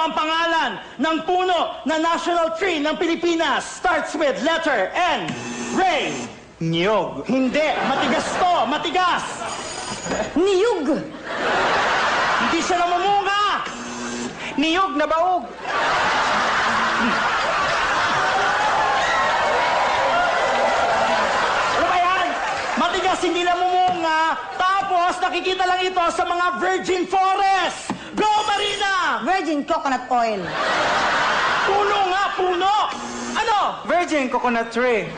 ang pangalan ng puno na national tree ng Pilipinas? Starts with letter N. Ray. Niyog. Hindi. Matigas to. Matigas. Niyug! Hindi siya namumunga. Niyog na baog. Ano ba yan? Matigas, hindi namumunga. Tapos, nakikita lang ito sa mga virgin forest. Go, Marina! Virgin coconut oil. Puno nga, puno! Ano? Virgin coconut tree.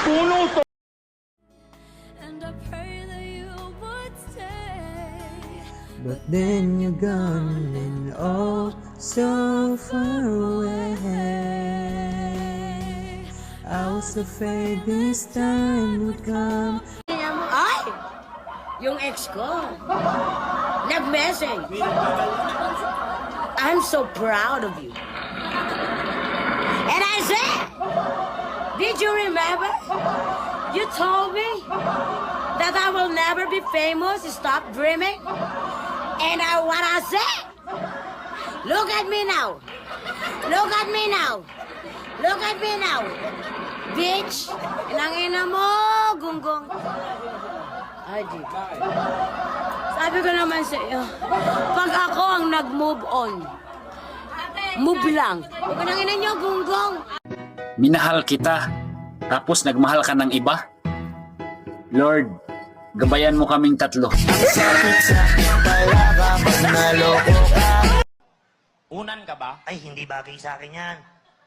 Puno to. And I pray that you would stay. But then you're gone and oh, so far away. I was afraid this time would come. Ay! Yung ex ko. Nag-message. I'm so proud of you. And I said, did you remember? You told me that I will never be famous. Stop dreaming. And what I said? Look at me now. Look at me now. Look at me now. Bitch. Inangina mo, gunggong. Aji. Sabi ko naman sa iyo, pag ako ang nag-move on, move lang. Huwag ka nang ina niyo, gunggong. Minahal kita, tapos nagmahal ka ng iba? Lord, gabayan mo kaming tatlo. Unan ka ba? Ay, hindi bagay sa akin yan.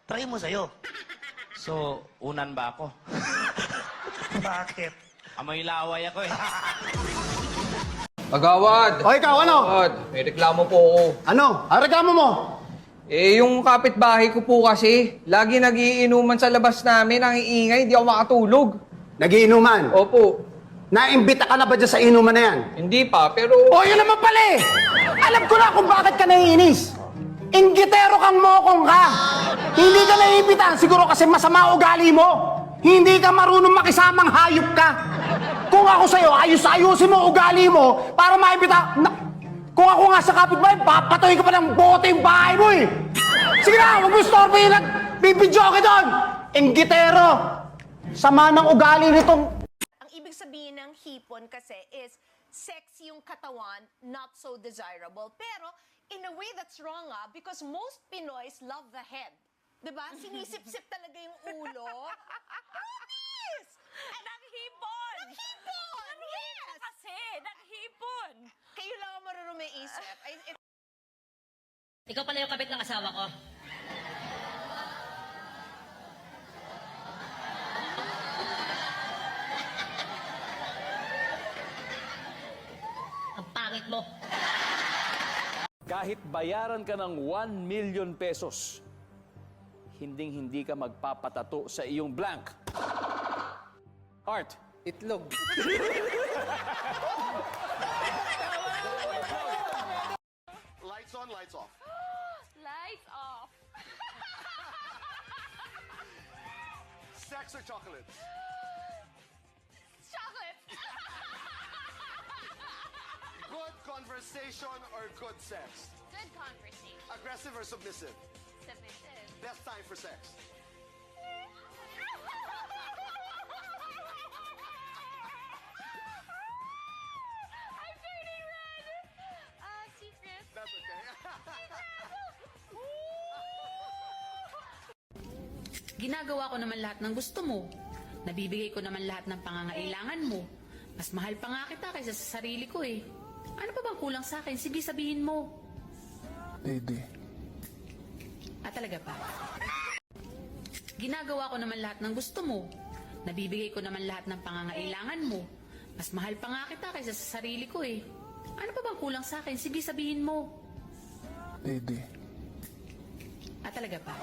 Try mo sa'yo. So, unan ba ako? Bakit? Amoy laway ako eh. Agawad! O ikaw, ano? Agawad, may reklamo po ako. Ano? Ang reklamo mo? Eh, yung kapitbahay ko po kasi, lagi nagiinuman sa labas namin, ang iingay, hindi ako makatulog. Nagiinuman. Opo. Naimbita ka na ba dyan sa inuman na yan? Hindi pa, pero... O, yun naman pala eh! Alam ko na kung bakit ka naiinis. Inggitero kang mokong ka. Hindi ka naiimbita, siguro kasi masama ugali mo. Hindi ka marunong makisamang hayop ka. Kung ako sa'yo, ayusin mo ugali mo para maimbita... Kung ako nga sa kapitbahay, papatoy ka pa ng bote yung bahay mo eh. Sige na, huwag mo istorbohin at bibidyo ka doon. Inggitero. Sama ng ugali nitong... Ang ibig sabihin ng hipon kasi is sexy yung katawan, not so desirable. Pero in a way that's wrong because most Pinoys love the head. Diba? Sinisip-sip talaga yung ulo. Yes! Naghipon! Naghipon! Yes! Kasi, naghipon! Kayo lang ang marunong may isip. Ikaw pala yung kabit ng asawa ko. Ang pangit mo. Kahit bayaran ka ng 1 million pesos, hinding-hindi ka magpapatato sa iyong blank. Art. Itlog. Lights on, lights off. Lights off! Sex or chocolates? Chocolate! Good conversation or good sex? Good conversation. Aggressive or submissive? Submissive. Best time for sex? I'm turning red! Secret. That's okay. Ginagawa ko naman lahat ng gusto mo. Nabibigay ko naman lahat ng pangangailangan mo. Mas mahal pa nga kita kaysa sa sarili ko eh. Ano pa bang kulang sa akin? Sige, sabihin mo. Pwede. Talaga ba? Ginagawa ko naman lahat ng gusto mo. Nabibigay ko naman lahat ng pangangailangan mo. Mas mahal pa nga kita kaysa sa sarili ko eh. Ano pa bang kulang sa akin? Sige, sabihin mo. Pwede. Talaga ba?